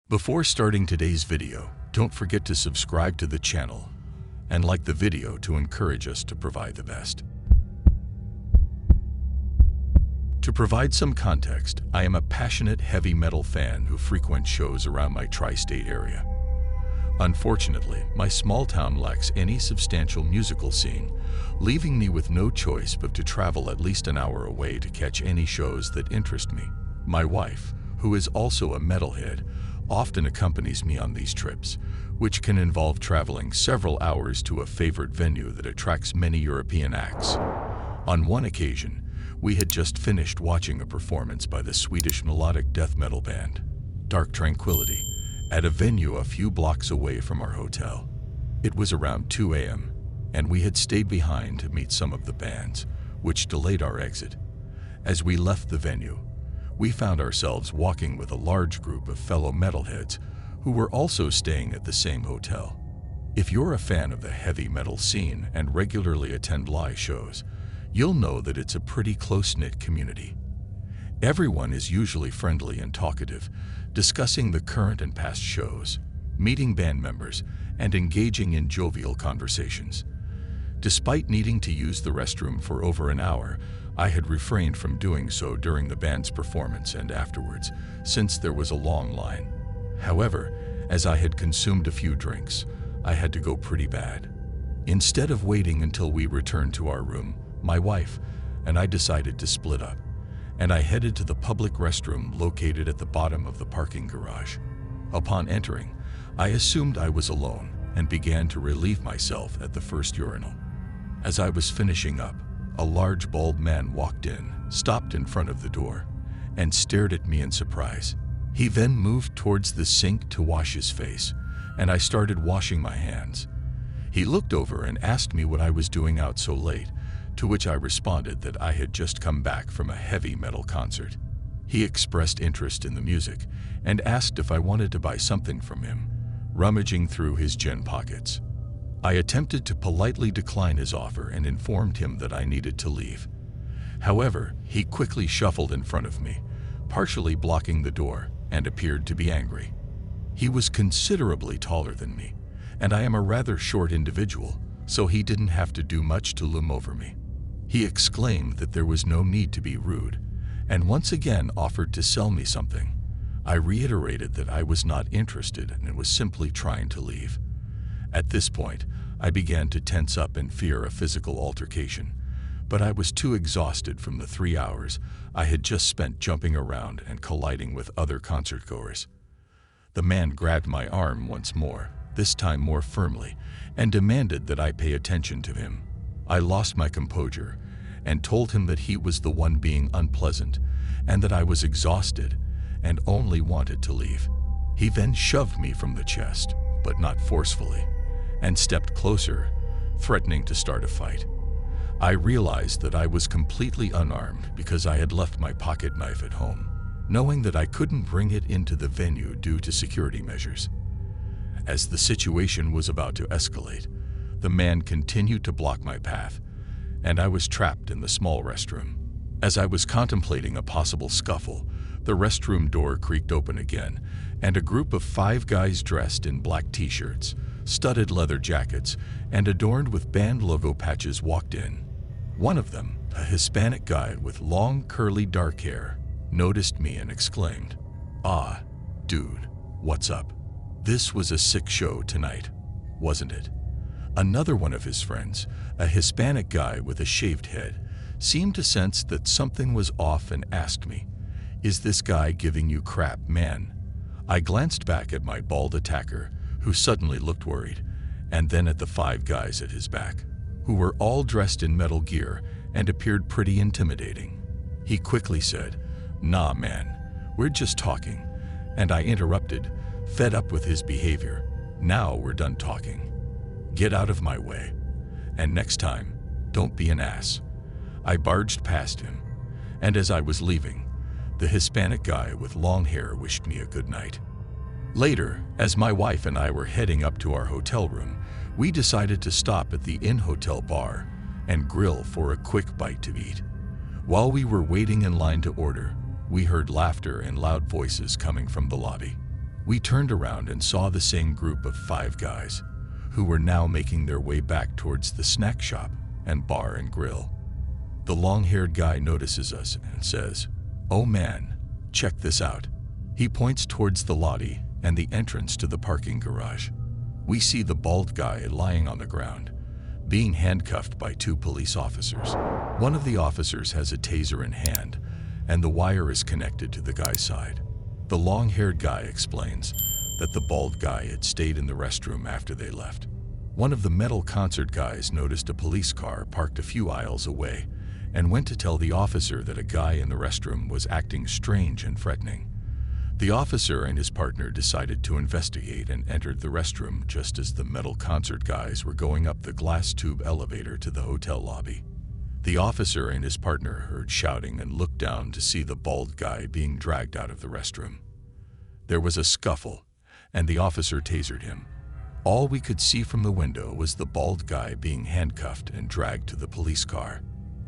Before starting today's video, don't forget to subscribe to the channel and like the video to encourage us to provide the best. To provide some context, I am a passionate heavy metal fan who frequents shows around my tri-state area. Unfortunately, my small town lacks any substantial musical scene, leaving me with no choice but to travel at least an hour away to catch any shows that interest me. My wife, who is also a metalhead, often accompanies me on these trips, which can involve traveling several hours to a favorite venue that attracts many European acts. On one occasion, we had just finished watching a performance by the Swedish melodic death metal band, Dark Tranquillity, at a venue a few blocks away from our hotel. It was around 2 a.m., and we had stayed behind to meet some of the bands, which delayed our exit. As we left the venue, we found ourselves walking with a large group of fellow metalheads who were also staying at the same hotel. If you're a fan of the heavy metal scene and regularly attend live shows, you'll know that it's a pretty close-knit community. Everyone is usually friendly and talkative, discussing the current and past shows, meeting band members, and engaging in jovial conversations. Despite needing to use the restroom for over an hour, I had refrained from doing so during the band's performance and afterwards, since there was a long line. However, as I had consumed a few drinks, I had to go pretty bad. Instead of waiting until we returned to our room, my wife and I decided to split up, and I headed to the public restroom located at the bottom of the parking garage. Upon entering, I assumed I was alone and began to relieve myself at the first urinal. As I was finishing up, a large bald man walked in, stopped in front of the door, and stared at me in surprise. He then moved towards the sink to wash his face, and I started washing my hands. He looked over and asked me what I was doing out so late, to which I responded that I had just come back from a heavy metal concert. He expressed interest in the music and asked if I wanted to buy something from him, rummaging through his gin pockets. I attempted to politely decline his offer and informed him that I needed to leave. However, he quickly shuffled in front of me, partially blocking the door, and appeared to be angry. He was considerably taller than me, and I am a rather short individual, so he didn't have to do much to loom over me. He exclaimed that there was no need to be rude, and once again offered to sell me something. I reiterated that I was not interested and was simply trying to leave. At this point, I began to tense up and fear a physical altercation, but I was too exhausted from the 3 hours I had just spent jumping around and colliding with other concertgoers. The man grabbed my arm once more, this time more firmly, and demanded that I pay attention to him. I lost my composure and told him that he was the one being unpleasant and that I was exhausted and only wanted to leave. He then shoved me from the chest, but not forcefully, and stepped closer, threatening to start a fight. I realized that I was completely unarmed because I had left my pocket knife at home, knowing that I couldn't bring it into the venue due to security measures. As the situation was about to escalate, the man continued to block my path, and I was trapped in the small restroom. As I was contemplating a possible scuffle, the restroom door creaked open again, and a group of 5 guys dressed in black t-shirts, studded leather jackets, and adorned with band logo patches walked in. One of them, a Hispanic guy with long, curly, dark hair, noticed me and exclaimed, "Ah, dude, what's up? This was a sick show tonight, wasn't it?" Another one of his friends, a Hispanic guy with a shaved head, seemed to sense that something was off and asked me, "Is this guy giving you crap, man?" I glanced back at my bald attacker, who suddenly looked worried, and then at the 5 guys at his back, who were all dressed in metal gear and appeared pretty intimidating. He quickly said, "Nah, man, we're just talking," and I interrupted, fed up with his behavior. "Now we're done talking. Get out of my way, and next time, don't be an ass." I barged past him, and as I was leaving, the Hispanic guy with long hair wished me a good night. Later, as my wife and I were heading up to our hotel room, we decided to stop at the in-hotel bar and grill for a quick bite to eat. While we were waiting in line to order, we heard laughter and loud voices coming from the lobby. We turned around and saw the same group of 5 guys, who were now making their way back towards the snack shop and bar and grill. The long-haired guy notices us and says, "Oh man, check this out." He points towards the lobby and the entrance to the parking garage. We see the bald guy lying on the ground, being handcuffed by 2 police officers. One of the officers has a taser in hand, and the wire is connected to the guy's side. The long-haired guy explains that the bald guy had stayed in the restroom after they left. One of the metal concert guys noticed a police car parked a few aisles away and went to tell the officer that a guy in the restroom was acting strange and threatening. The officer and his partner decided to investigate and entered the restroom just as the metal concert guys were going up the glass tube elevator to the hotel lobby. The officer and his partner heard shouting and looked down to see the bald guy being dragged out of the restroom. There was a scuffle, and the officer tasered him. All we could see from the window was the bald guy being handcuffed and dragged to the police car.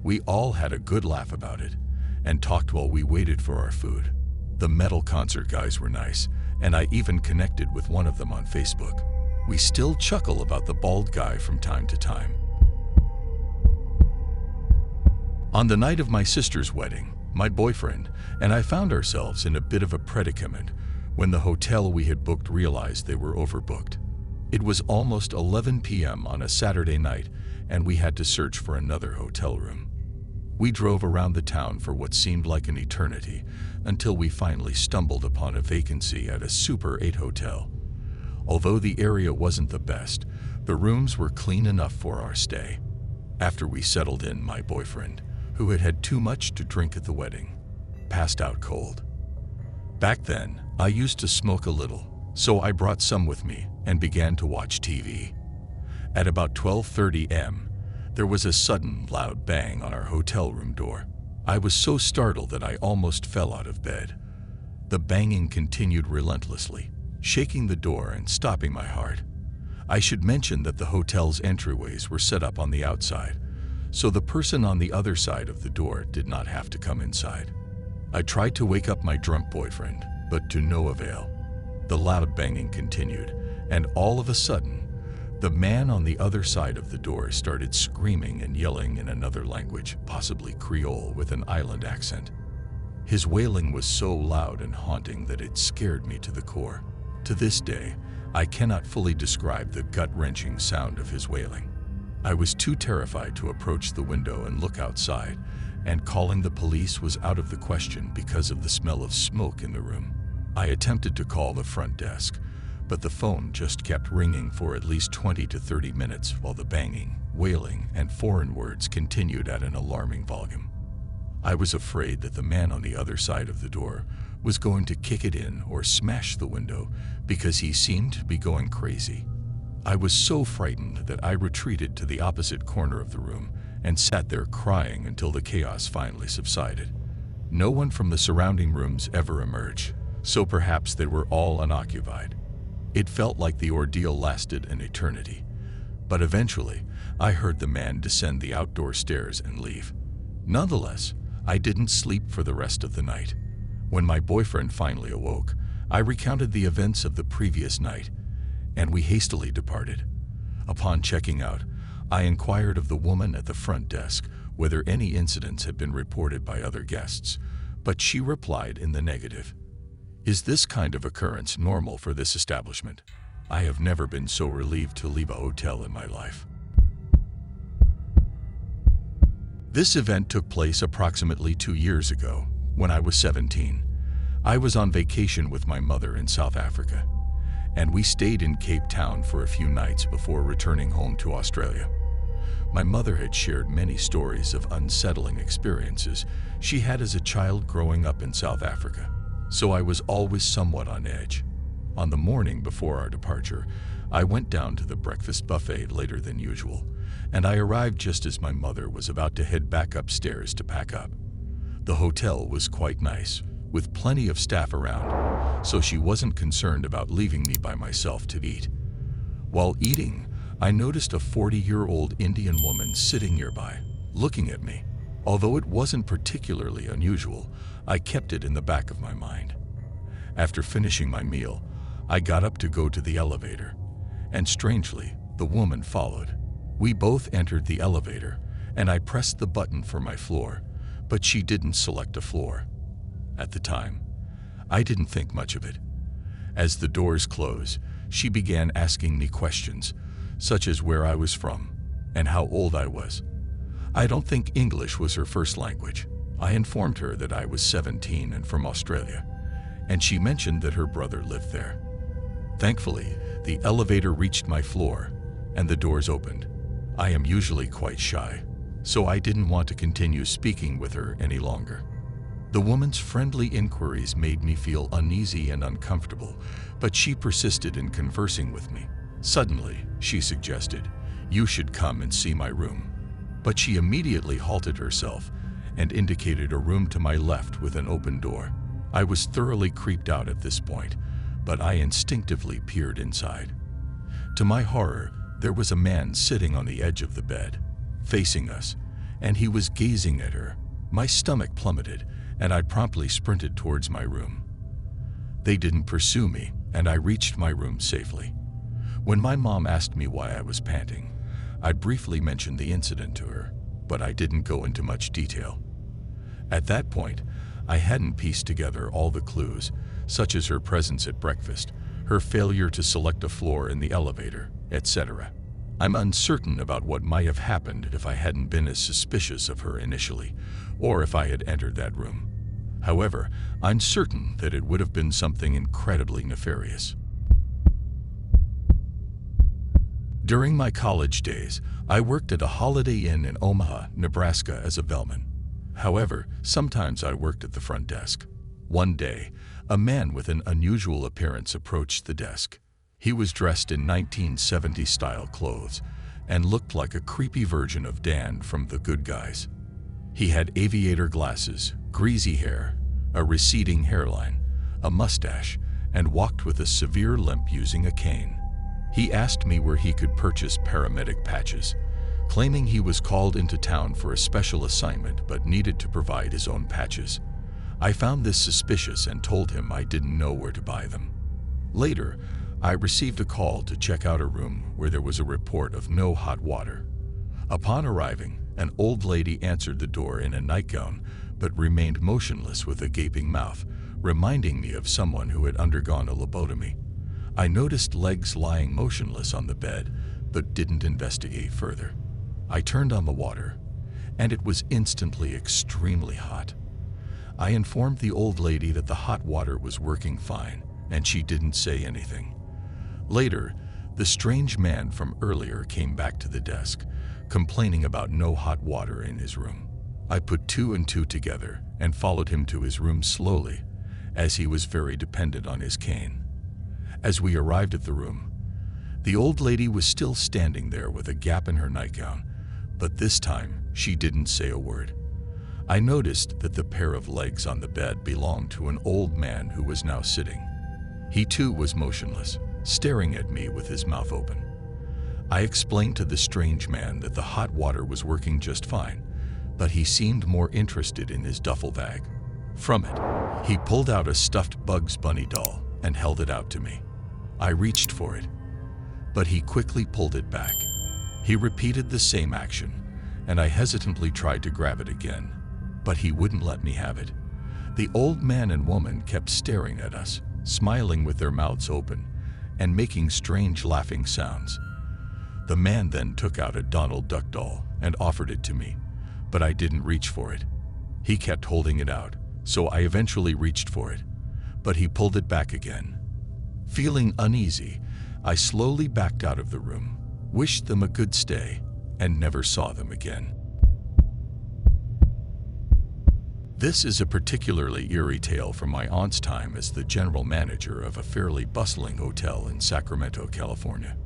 We all had a good laugh about it and talked while we waited for our food. The metal concert guys were nice, and I even connected with one of them on Facebook. We still chuckle about the bald guy from time to time. On the night of my sister's wedding, my boyfriend and I found ourselves in a bit of a predicament when the hotel we had booked realized they were overbooked. It was almost 11 p.m. on a Saturday night, and we had to search for another hotel room. We drove around the town for what seemed like an eternity until we finally stumbled upon a vacancy at a Super 8 hotel. Although the area wasn't the best, the rooms were clean enough for our stay. After we settled in, my boyfriend, who had had too much to drink at the wedding, passed out cold. Back then, I used to smoke a little, so I brought some with me and began to watch TV. At about 12:30 a.m., there was a sudden, loud bang on our hotel room door. I was so startled that I almost fell out of bed. The banging continued relentlessly, shaking the door and stopping my heart. I should mention that the hotel's entryways were set up on the outside, so the person on the other side of the door did not have to come inside. I tried to wake up my drunk boyfriend, but to no avail. The loud banging continued, and all of a sudden, the man on the other side of the door started screaming and yelling in another language, possibly Creole with an island accent. His wailing was so loud and haunting that it scared me to the core. To this day, I cannot fully describe the gut-wrenching sound of his wailing. I was too terrified to approach the window and look outside, and calling the police was out of the question because of the smell of smoke in the room. I attempted to call the front desk, but the phone just kept ringing for at least 20 to 30 minutes while the banging, wailing, and foreign words continued at an alarming volume. I was afraid that the man on the other side of the door was going to kick it in or smash the window because he seemed to be going crazy. I was so frightened that I retreated to the opposite corner of the room and sat there crying until the chaos finally subsided. No one from the surrounding rooms ever emerged, so perhaps they were all unoccupied. It felt like the ordeal lasted an eternity, but eventually I heard the man descend the outdoor stairs and leave. Nonetheless, I didn't sleep for the rest of the night. When my boyfriend finally awoke, I recounted the events of the previous night, and we hastily departed. Upon checking out, I inquired of the woman at the front desk whether any incidents had been reported by other guests, but she replied in the negative. Is this kind of occurrence normal for this establishment? I have never been so relieved to leave a hotel in my life. This event took place approximately 2 years ago, when I was 17. I was on vacation with my mother in South Africa, and we stayed in Cape Town for a few nights before returning home to Australia. My mother had shared many stories of unsettling experiences she had as a child growing up in South Africa, so I was always somewhat on edge. On the morning before our departure, I went down to the breakfast buffet later than usual, and I arrived just as my mother was about to head back upstairs to pack up. The hotel was quite nice, with plenty of staff around, so she wasn't concerned about leaving me by myself to eat. While eating, I noticed a 40-year-old Indian woman sitting nearby, looking at me. Although it wasn't particularly unusual, I kept it in the back of my mind. After finishing my meal, I got up to go to the elevator, and strangely, the woman followed. We both entered the elevator, and I pressed the button for my floor, but she didn't select a floor. At the time, I didn't think much of it. As the doors closed, she began asking me questions, such as where I was from and how old I was. I don't think English was her first language. I informed her that I was 17 and from Australia, and she mentioned that her brother lived there. Thankfully, the elevator reached my floor, and the doors opened. I am usually quite shy, so I didn't want to continue speaking with her any longer. The woman's friendly inquiries made me feel uneasy and uncomfortable, but she persisted in conversing with me. Suddenly, she suggested, "You should come and see my room." But she immediately halted herself and indicated a room to my left with an open door. I was thoroughly creeped out at this point, but I instinctively peered inside. To my horror, there was a man sitting on the edge of the bed, facing us, and he was gazing at her. My stomach plummeted, and I promptly sprinted towards my room. They didn't pursue me, and I reached my room safely. When my mom asked me why I was panting, I briefly mentioned the incident to her, but I didn't go into much detail. At that point, I hadn't pieced together all the clues, such as her presence at breakfast, her failure to select a floor in the elevator, etc. I'm uncertain about what might have happened if I hadn't been as suspicious of her initially, or if I had entered that room. However, I'm certain that it would have been something incredibly nefarious. During my college days, I worked at a Holiday Inn in Omaha, Nebraska as a bellman. However, sometimes I worked at the front desk. One day, a man with an unusual appearance approached the desk. He was dressed in 1970s-style clothes and looked like a creepy version of Dan from The Good Guys. He had aviator glasses, greasy hair, a receding hairline, a mustache, and walked with a severe limp using a cane. He asked me where he could purchase paramedic patches, claiming he was called into town for a special assignment but needed to provide his own patches. I found this suspicious and told him I didn't know where to buy them. Later, I received a call to check out a room where there was a report of no hot water. Upon arriving, an old lady answered the door in a nightgown but remained motionless with a gaping mouth, reminding me of someone who had undergone a lobotomy. I noticed legs lying motionless on the bed but didn't investigate further. I turned on the water, and it was instantly extremely hot. I informed the old lady that the hot water was working fine, and she didn't say anything. Later, the strange man from earlier came back to the desk, complaining about no hot water in his room. I put two and two together and followed him to his room slowly, as he was very dependent on his cane. As we arrived at the room, the old lady was still standing there with a gap in her nightgown, but this time she didn't say a word. I noticed that the pair of legs on the bed belonged to an old man who was now sitting. He too was motionless, staring at me with his mouth open. I explained to the strange man that the hot water was working just fine, but he seemed more interested in his duffel bag. From it, he pulled out a stuffed Bugs Bunny doll and held it out to me. I reached for it, but he quickly pulled it back. He repeated the same action, and I hesitantly tried to grab it again, but he wouldn't let me have it. The old man and woman kept staring at us, smiling with their mouths open and making strange laughing sounds. The man then took out a Donald Duck doll and offered it to me, but I didn't reach for it. He kept holding it out, so I eventually reached for it, but he pulled it back again. Feeling uneasy, I slowly backed out of the room, wished them a good stay, and never saw them again. This is a particularly eerie tale from my aunt's time as the general manager of a fairly bustling hotel in Sacramento, California.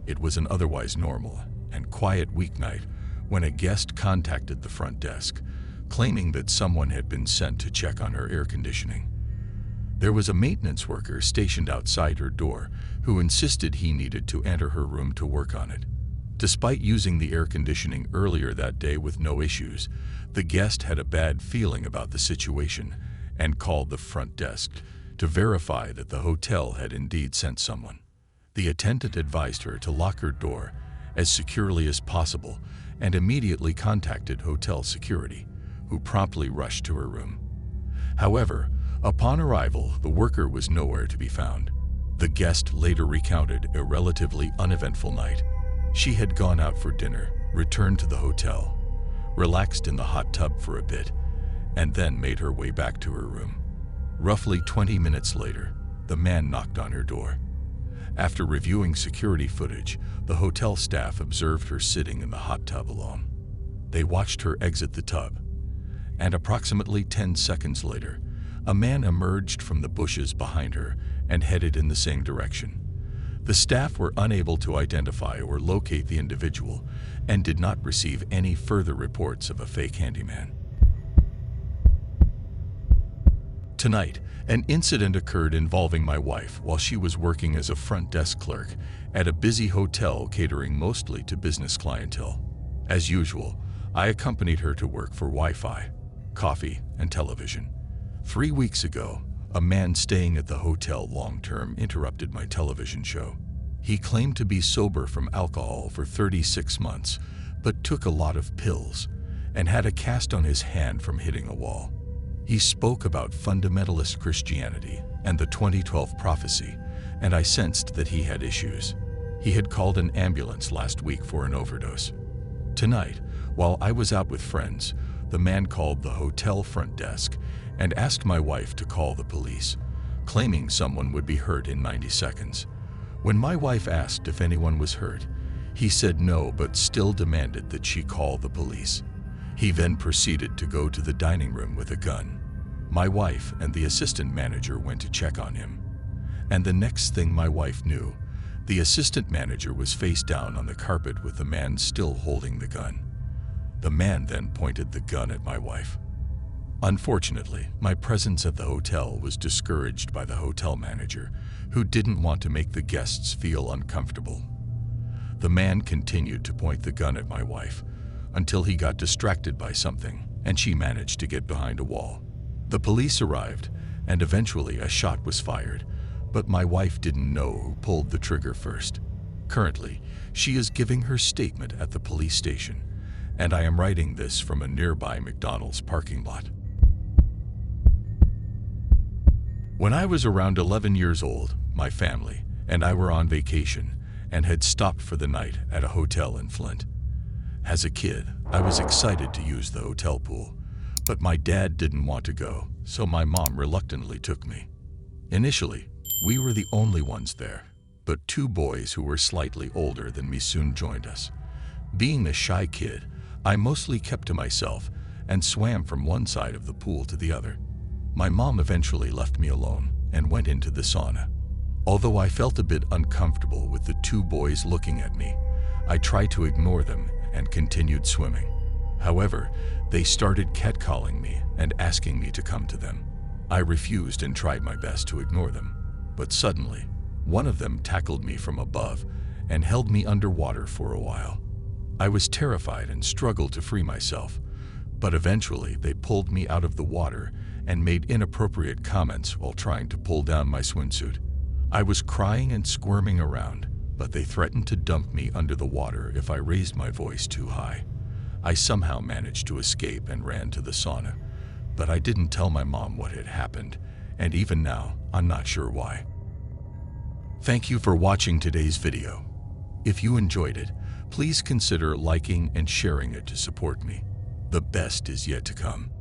It was an otherwise normal and quiet weeknight when a guest contacted the front desk, claiming that someone had been sent to check on her air conditioning. There was a maintenance worker stationed outside her door who insisted he needed to enter her room to work on it. Despite using the air conditioning earlier that day with no issues, the guest had a bad feeling about the situation and called the front desk to verify that the hotel had indeed sent someone. The attendant advised her to lock her door as securely as possible and immediately contacted hotel security, who promptly rushed to her room. However, upon arrival, the worker was nowhere to be found. The guest later recounted a relatively uneventful night. She had gone out for dinner, returned to the hotel, relaxed in the hot tub for a bit, and then made her way back to her room. Roughly 20 minutes later, the man knocked on her door. After reviewing security footage, the hotel staff observed her sitting in the hot tub alone. They watched her exit the tub, and approximately 10 seconds later, a man emerged from the bushes behind her and headed in the same direction. The staff were unable to identify or locate the individual and did not receive any further reports of a fake handyman. Tonight, an incident occurred involving my wife while she was working as a front desk clerk at a busy hotel catering mostly to business clientele. As usual, I accompanied her to work for Wi-Fi, coffee, and television. 3 weeks ago, a man staying at the hotel long-term interrupted my television show. He claimed to be sober from alcohol for 36 months, but took a lot of pills and had a cast on his hand from hitting a wall. He spoke about fundamentalist Christianity and the 2012 prophecy, and I sensed that he had issues. He had called an ambulance last week for an overdose. Tonight, while I was out with friends, the man called the hotel front desk and asked my wife to call the police, claiming someone would be hurt in 90 seconds. When my wife asked if anyone was hurt, he said no, but still demanded that she call the police. He then proceeded to go to the dining room with a gun. My wife and the assistant manager went to check on him. And the next thing my wife knew, the assistant manager was face down on the carpet with the man still holding the gun. The man then pointed the gun at my wife. Unfortunately, my presence at the hotel was discouraged by the hotel manager, who didn't want to make the guests feel uncomfortable. The man continued to point the gun at my wife until he got distracted by something, and she managed to get behind a wall. The police arrived, and eventually a shot was fired, but my wife didn't know who pulled the trigger first. Currently, she is giving her statement at the police station, and I am writing this from a nearby McDonald's parking lot. When I was around 11 years old, my family and I were on vacation and had stopped for the night at a hotel in Flint. As a kid, I was excited to use the hotel pool, but my dad didn't want to go, so my mom reluctantly took me. Initially, we were the only ones there, but 2 boys who were slightly older than me soon joined us. Being a shy kid, I mostly kept to myself and swam from one side of the pool to the other. My mom eventually left me alone and went into the sauna. Although I felt a bit uncomfortable with the 2 boys looking at me, I tried to ignore them and continued swimming. However, they started catcalling me and asking me to come to them. I refused and tried my best to ignore them, but suddenly, one of them tackled me from above and held me underwater for a while. I was terrified and struggled to free myself, but eventually they pulled me out of the water and made inappropriate comments while trying to pull down my swimsuit. I was crying and squirming around, but they threatened to dump me under the water if I raised my voice too high. I somehow managed to escape and ran to the sauna, but I didn't tell my mom what had happened, and even now, I'm not sure why. Thank you for watching today's video. If you enjoyed it, please consider liking and sharing it to support me. The best is yet to come.